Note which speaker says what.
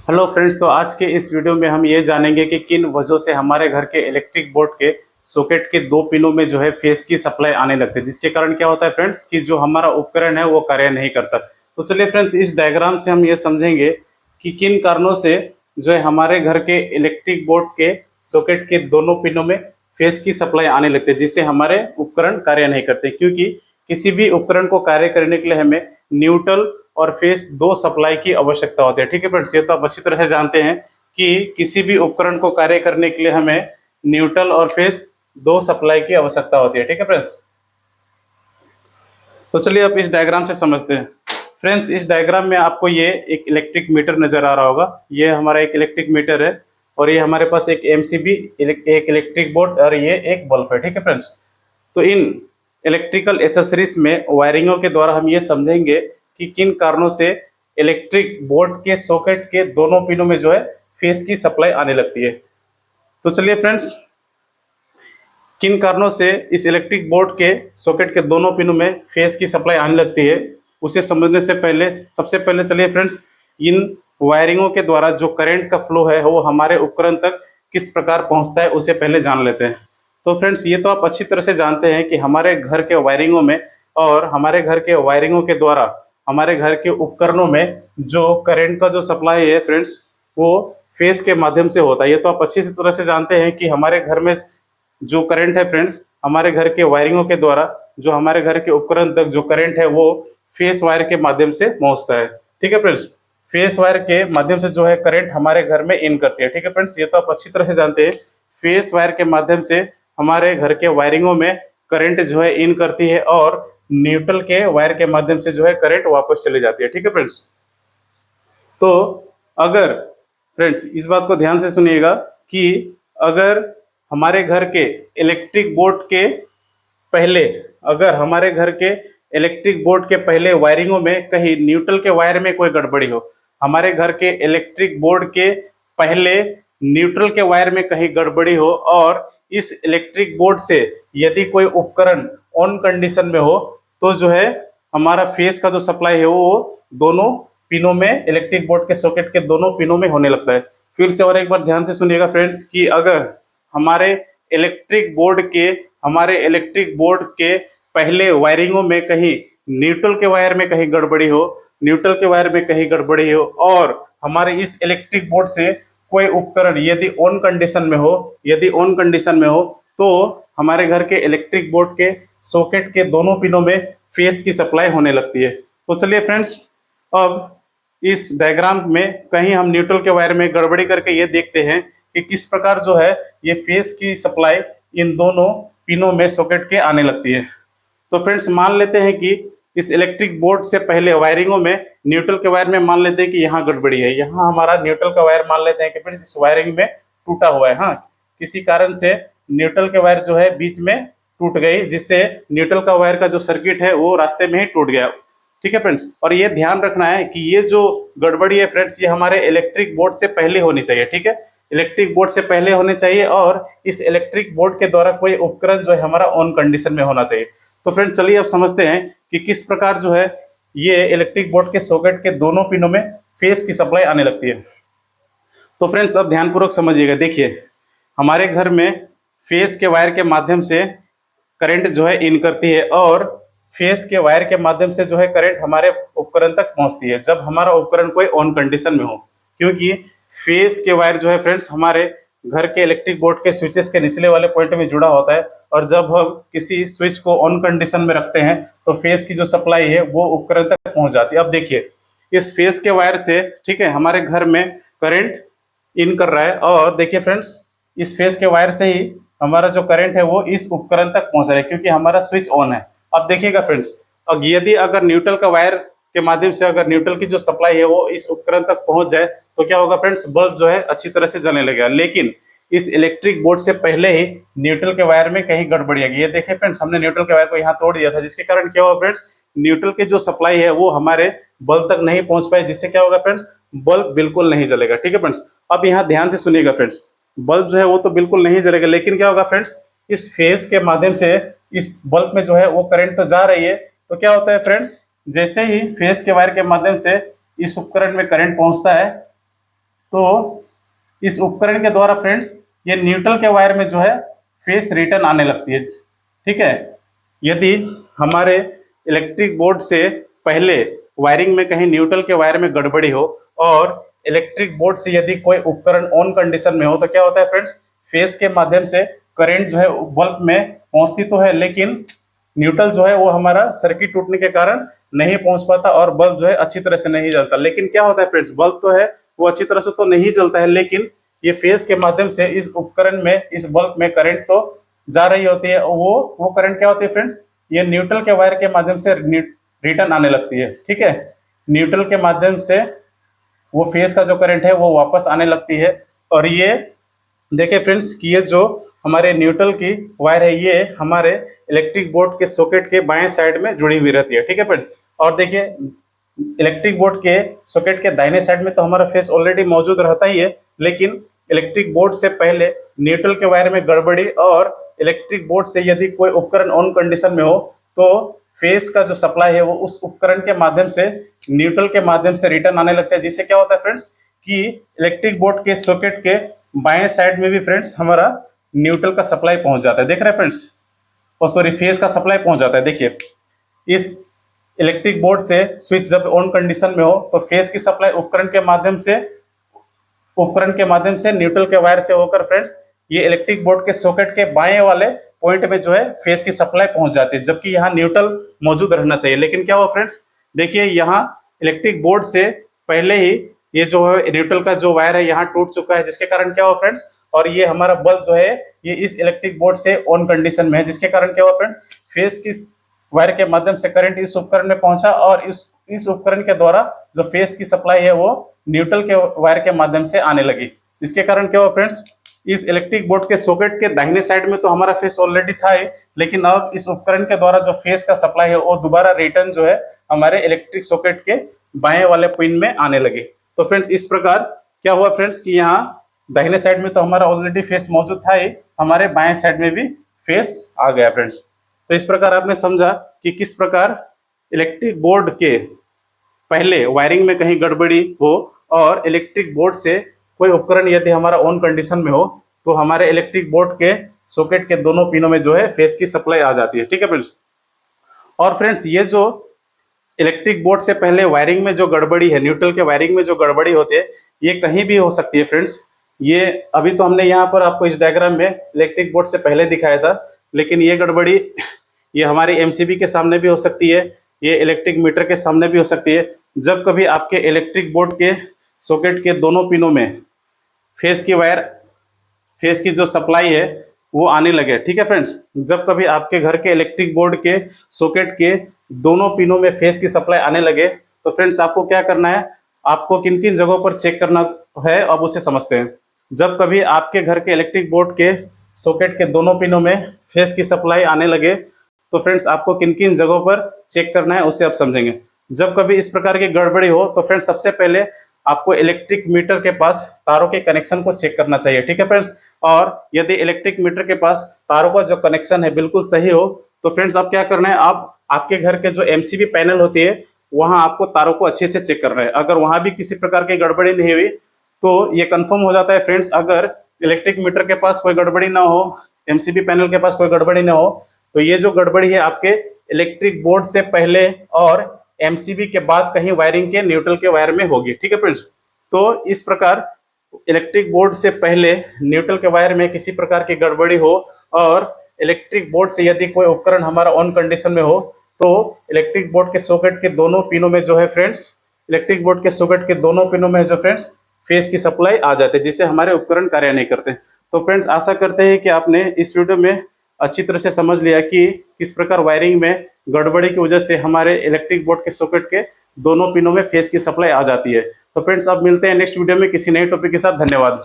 Speaker 1: Hello friends, तो आज के इस वीडियो में हम ये जानेंगे कि किन वजहों से हमारे घर के इलेक्ट्रिक बोर्ड के सॉकेट के दो पिनों में जो है फेस की सप्लाई आने लगती है, जिसके कारण क्या होता है फ्रेंड्स कि जो हमारा उपकरण है वो कार्य नहीं करता। तो चलिए फ्रेंड्स, इस डायग्राम से हम ये समझेंगे कि किन कारणों से जो है हमारे घर के इलेक्ट्रिक बोर्ड के सॉकेट के दोनों पिनों में फेस की सप्लाई आने लगती है, जिससे हमारे उपकरण कार्य नहीं करते। क्योंकि किसी भी उपकरण को कार्य करने के लिए हमें न्यूट्रल और फेस दो सप्लाई की आवश्यकता होती है। ठीक है फ्रेंड्स, ये तो आप अच्छी तरह से जानते हैं कि किसी भी उपकरण को कार्य करने के लिए हमें न्यूट्रल और फेस दो सप्लाई की आवश्यकता होती है। ठीक है फ्रेंड्स, तो चलिए अब इस डायग्राम से समझते हैं। फ्रेंड्स, इस डायग्राम में आपको ये एक इलेक्ट्रिक मीटर नजर आ रहा होगा। ये हमारा एक इलेक्ट्रिक मीटर है और ये हमारे पास एक एमसीबी, एक इलेक्ट्रिक बोर्ड और ये एक बल्ब है। ठीक है फ्रेंड्स, तो इन इलेक्ट्रिकल एसेसरीज में वायरिंगों के द्वारा हम ये समझेंगे कि किन कारणों से इलेक्ट्रिक बोर्ड के सॉकेट के दोनों पिनों में जो है फेस की सप्लाई आने लगती है। तो चलिए फ्रेंड्स, किन कारणों से इस इलेक्ट्रिक बोर्ड के सॉकेट के दोनों पिनों में फेस की सप्लाई आने लगती है उसे समझने से पहले सबसे पहले चलिए फ्रेंड्स, इन वायरिंगों के द्वारा जो करंट का फ्लो है वो हमारे उपकरण तक किस प्रकार पहुंचता है उसे पहले जान लेते हैं। तो फ्रेंड्स, ये तो आप अच्छी तरह से जानते हैं कि हमारे घर के वायरिंगों में और हमारे घर के वायरिंगों के द्वारा हमारे घर के उपकरणों में जो करंट का जो सप्लाई है फ्रेंड्स, वो फेस के माध्यम से होता है। ये तो आप अच्छी तरह से जानते हैं कि हमारे घर में जो करंट है फ्रेंड्स, हमारे घर के वायरिंगों के द्वारा जो हमारे घर के उपकरण तक जो करंट है वो फेस वायर के माध्यम से पहुंचता है। ठीक है फ्रेंड्स, फेस वायर के माध्यम से जो है करंट हमारे घर में इन करती है। ठीक है फ्रेंड्स, ये तो आप अच्छी तरह से जानते हैं। फेस वायर के माध्यम से हमारे घर के वायरिंगों में करंट जो है इन करती है और न्यूट्रल के वायर के माध्यम से जो है करंट वापस चली जाती है। ठीक है फ्रेंड्स, तो अगर फ्रेंड्स इस बात को ध्यान से सुनिएगा कि अगर हमारे घर के इलेक्ट्रिक बोर्ड के पहले अगर हमारे घर के इलेक्ट्रिक बोर्ड के पहले वायरिंगों में कहीं न्यूट्रल के वायर में कोई गड़बड़ी हो, हमारे घर के इलेक्ट्रिक बोर्ड के पहले न्यूट्रल के वायर में कहीं गड़बड़ी हो और इस इलेक्ट्रिक बोर्ड से यदि कोई उपकरण ऑन कंडीशन में हो तो जो है हमारा फेस का जो सप्लाई है वो दोनों पिनों में, इलेक्ट्रिक बोर्ड के सॉकेट के दोनों पिनों में होने लगता है। फिर से और एक बार ध्यान से सुनिएगा फ्रेंड्स कि अगर हमारे इलेक्ट्रिक बोर्ड के हमारे इलेक्ट्रिक बोर्ड के पहले वायरिंगों में कहीं न्यूट्रल के वायर में कहीं गड़बड़ी हो, न्यूट्रल के वायर में कहीं गड़बड़ी हो और हमारे इस इलेक्ट्रिक बोर्ड से कोई उपकरण यदि ऑन कंडीशन में हो, यदि ऑन कंडीशन में हो तो हमारे घर के इलेक्ट्रिक बोर्ड के सॉकेट के दोनों पिनों में फेस की सप्लाई होने लगती है। तो चलिए फ्रेंड्स, अब इस डायग्राम में कहीं हम न्यूट्रल के वायर में गड़बड़ी करके ये देखते हैं कि किस प्रकार जो है ये फेस की सप्लाई इन दोनों पिनों में सॉकेट के आने लगती है। तो फ्रेंड्स, मान लेते हैं कि इस इलेक्ट्रिक बोर्ड से पहले वायरिंगों में न्यूट्रल के वायर में मान लेते हैं कि यहाँ गड़बड़ी है, यहाँ हमारा न्यूट्रल का वायर मान लेते हैं कि फ्रेंड्स इस वायरिंग में टूटा हुआ है। हाँ, किसी कारण से न्यूट्रल के वायर जो है बीच में टूट गई, जिससे न्यूट्रल का वायर का जो सर्किट है वो रास्ते में ही टूट गया। ठीक है फ्रेंड्स, और ये ध्यान रखना है कि ये जो गड़बड़ी है फ्रेंड्स ये हमारे इलेक्ट्रिक बोर्ड से पहले होनी चाहिए। ठीक है, इलेक्ट्रिक बोर्ड से पहले होने चाहिए और इस इलेक्ट्रिक बोर्ड के द्वारा कोई उपकरण जो है हमारा ऑन कंडीशन में होना चाहिए। तो फ्रेंड्स, चलिए अब समझते हैं कि किस प्रकार जो है ये इलेक्ट्रिक बोर्ड के सॉकेट के दोनों पिनों में फेस की सप्लाई आने लगती है। तो फ्रेंड्स, अब ध्यानपूर्वक समझिएगा। देखिए, हमारे घर में फेस के वायर के माध्यम से करंट जो है इन करती है और फेस के वायर के माध्यम से जो है करंट हमारे उपकरण तक पहुंचती है जब हमारा उपकरण कोई ऑन कंडीशन में हो। क्योंकि फेस के वायर जो है फ्रेंड्स हमारे घर के इलेक्ट्रिक बोर्ड के स्विचेस के निचले वाले पॉइंट में जुड़ा होता है और जब हम किसी स्विच को ऑन कंडीशन में रखते हैं तो फेस की जो सप्लाई है वो उपकरण तक पहुंच जाती है। अब देखिए, इस फेस के वायर से ठीक है हमारे घर में करंट इन कर रहा है और देखिए फ्रेंड्स, इस फेस के वायर से ही हमारा जो करंट है वो इस उपकरण तक पहुंच रहा है क्योंकि हमारा स्विच ऑन है। अब देखिएगा फ्रेंड्स, अब यदि अगर न्यूट्रल का वायर के माध्यम से अगर न्यूट्रल की जो सप्लाई है वो इस उपकरण तक पहुंच जाए तो क्या होगा फ्रेंड्स, बल्ब जो है अच्छी तरह से जलने लगेगा। लेकिन इस इलेक्ट्रिक बोर्ड से पहले ही न्यूट्रल के वायर में कहीं गड़बड़ी आ गई। ये देखिए फ्रेंड्स, हमने न्यूट्रल के वायर को यहाँ तोड़ दिया था जिसके कारण क्या हुआ फ्रेंड्स, न्यूट्रल की जो सप्लाई है वो हमारे बल्ब तक नहीं पहुंच पाई, जिससे क्या होगा फ्रेंड्स, बल्ब बिल्कुल नहीं जलेगा। ठीक है फ्रेंड्स, अब यहाँ ध्यान से सुनिएगा फ्रेंड्स, बल्ब जो है वो तो बिल्कुल नहीं जलेगा, लेकिन क्या होगा फ्रेंड्स, इस फेस के माध्यम से इस बल्ब में जो है वो करंट तो जा रही है। तो क्या होता है फ्रेंड्स, जैसे ही फेस के वायर के माध्यम से इस उपकरण में करंट पहुंचता है तो इस उपकरण के द्वारा फ्रेंड्स ये न्यूट्रल के वायर में जो है फेस रिटर्न आने लगती है। ठीक है, यदि हमारे इलेक्ट्रिक बोर्ड से पहले वायरिंग में कहीं न्यूट्रल के वायर में गड़बड़ी हो और इलेक्ट्रिक बोर्ड से यदि कोई उपकरण ऑन कंडीशन में हो तो क्या होता है फ्रेंड्स, फेस के माध्यम से करंट जो है बल्ब में पहुंचती तो है, लेकिन न्यूट्रल जो है वो हमारा सर्किट टूटने के कारण नहीं पहुंच पाता और बल्ब जो है अच्छी तरह से नहीं जलता। लेकिन क्या होता है फ्रेंड्स, बल्ब तो है वो अच्छी तरह से तो नहीं जलता है, लेकिन ये फेस के माध्यम से इस उपकरण में, इस बल्ब में करंट तो जा रही होती है। वो करंट क्या होती है फ्रेंड्स, ये न्यूट्रल के वायर के माध्यम से रिटर्न आने लगती है। ठीक है, न्यूट्रल के माध्यम से वो फेस का जो करंट है वो वापस आने लगती है। और ये देखिए फ्रेंड्स कि ये जो हमारे न्यूट्रल की वायर है ये हमारे इलेक्ट्रिक बोर्ड के सॉकेट के बाएं साइड में जुड़ी हुई रहती है। ठीक है फ्रेंड्स, और देखिए इलेक्ट्रिक बोर्ड के सॉकेट के दाहिने साइड में तो हमारा फेस ऑलरेडी मौजूद रहता ही है, लेकिन इलेक्ट्रिक बोर्ड से पहले न्यूट्रल के वायर में गड़बड़ी और इलेक्ट्रिक बोर्ड से यदि कोई उपकरण ऑन कंडीशन में हो तो फेस का जो सप्लाई है वो उस उपकरण के माध्यम से न्यूट्रल के माध्यम से रिटर्न आने लगता है। जिससे क्या होता है फ्रेंड्स कि इलेक्ट्रिक बोर्ड के सॉकेट के बाएं साइड में भी फ्रेंड्स हमारा न्यूट्रल का सप्लाई पहुंच जाता है। देख रहे हैं फ्रेंड्स, और सॉरी फेस का सप्लाई पहुंच जाता है। देखिए इस इलेक्ट्रिक बोर्ड से स्विच जब ऑन कंडीशन में हो तो फेस की सप्लाई उपकरण के माध्यम से न्यूट्रल के वायर से होकर फ्रेंड्स ये इलेक्ट्रिक बोर्ड के सॉकेट के बाएं वाले पॉइंट में जो है फेस की सप्लाई पहुंच जाती है, जबकि यहाँ न्यूट्रल मौजूद रहना चाहिए। लेकिन क्या हुआ फ्रेंड्स, देखिए यहाँ इलेक्ट्रिक बोर्ड से पहले ही ये जो है न्यूट्रल का जो वायर है यहाँ टूट चुका है, जिसके कारण क्या हुआ फ्रेंड्स, और ये हमारा बल्ब जो है ये इस इलेक्ट्रिक बोर्ड से ऑन कंडीशन में है, जिसके कारण क्या हुआ फ्रेंड, फेस की वायर के माध्यम से करंट इस उपकरण में पहुंचा और इस उपकरण के द्वारा जो फेस की सप्लाई है वो न्यूट्रल के वायर के माध्यम से आने लगी। इसके कारण क्या हुआ फ्रेंड्स, इस इलेक्ट्रिक बोर्ड के सॉकेट के दाहिने साइड में तो हमारा फेस ऑलरेडी था ही, लेकिन अब इस उपकरण के द्वारा जो फेस का सप्लाई है वो दोबारा रिटर्न जो है हमारे इलेक्ट्रिक सॉकेट के बाएं वाले पिन में आने लगे। तो फ्रेंड्स इस प्रकार क्या हुआ फ्रेंड्स कि यहाँ दाहिने साइड में तो हमारा ऑलरेडी फेस मौजूद था ही, हमारे बाएं साइड में भी फेस आ गया फ्रेंड्स। तो इस प्रकार आपने समझा कि किस प्रकार इलेक्ट्रिक बोर्ड के पहले वायरिंग में कहीं गड़बड़ी हो और इलेक्ट्रिक बोर्ड से कोई उपकरण यदि हमारा ऑन कंडीशन में हो तो हमारे इलेक्ट्रिक बोर्ड के सॉकेट के दोनों पिनों में जो है फेस की सप्लाई आ जाती है। ठीक है फ्रेंड्स, और फ्रेंड्स ये जो इलेक्ट्रिक बोर्ड से पहले वायरिंग में जो गड़बड़ी है, न्यूट्रल के वायरिंग में जो गड़बड़ी होती है, ये कहीं भी हो सकती है फ्रेंड्स। ये अभी तो हमने यहाँ पर आपको इस डायग्राम में इलेक्ट्रिक बोर्ड से पहले दिखाया था, लेकिन ये गड़बड़ी ये हमारी एमसीबी के सामने भी हो सकती है, ये इलेक्ट्रिक मीटर के सामने भी हो सकती है। जब कभी आपके इलेक्ट्रिक बोर्ड के सॉकेट के दोनों पिनों में फेस की जो सप्लाई है वो आने लगे। ठीक है फ्रेंड्स, जब कभी आपके घर के इलेक्ट्रिक बोर्ड के सॉकेट के दोनों पिनों में फेस की सप्लाई आने लगे तो फ्रेंड्स आपको क्या करना है, आपको किन किन जगहों पर चेक करना है अब उसे समझते हैं। जब कभी आपके घर के इलेक्ट्रिक बोर्ड के सॉकेट के दोनों पिनों में फेस की सप्लाई आने लगे तो फ्रेंड्स आपको किन किन जगहों पर चेक करना है उसे आप समझेंगे। जब कभी इस प्रकार की गड़बड़ी हो तो फ्रेंड्स सबसे पहले आपको इलेक्ट्रिक मीटर के पास तारों के कनेक्शन को चेक करना चाहिए। ठीक है फ्रेंड्स, और यदि इलेक्ट्रिक मीटर के पास तारों का जो कनेक्शन है बिल्कुल सही हो तो फ्रेंड्स आप क्या करना है, आप आपके घर के जो एमसीबी पैनल होती है वहां आपको तारों को अच्छे से चेक करना है। अगर वहां भी किसी प्रकार की गड़बड़ी नहीं हुई तो ये कंफर्म हो जाता है फ्रेंड्स, अगर इलेक्ट्रिक मीटर के पास कोई गड़बड़ी ना हो, एमसीबी पैनल के पास कोई गड़बड़ी ना हो, तो ये जो गड़बड़ी है आपके इलेक्ट्रिक बोर्ड से पहले और एमसीबी के बाद कहीं वायरिंग के न्यूट्रल के वायर में होगी। ठीक है फ्रेंड्स, तो इस प्रकार इलेक्ट्रिक बोर्ड से पहले न्यूट्रल के वायर में किसी प्रकार की गड़बड़ी हो और इलेक्ट्रिक बोर्ड से यदि कोई उपकरण हमारा ऑन कंडीशन में हो तो इलेक्ट्रिक बोर्ड के सॉकेट के दोनों पिनों में जो है फ्रेंड्स, इलेक्ट्रिक बोर्ड के सॉकेट के दोनों पिनों में जो फ्रेंड्स फेस की सप्लाई आ जाती है, जिससे हमारे उपकरण कार्य नहीं करते। तो फ्रेंड्स आशा करते हैं कि आपने इस वीडियो में अच्छी तरह से समझ लिया कि किस प्रकार वायरिंग में गड़बड़ी की वजह से हमारे इलेक्ट्रिक बोर्ड के सॉकेट के दोनों पिनों में फेस की सप्लाई आ जाती है। तो फ्रेंड्स अब मिलते हैं नेक्स्ट वीडियो में किसी नए टॉपिक के साथ। धन्यवाद।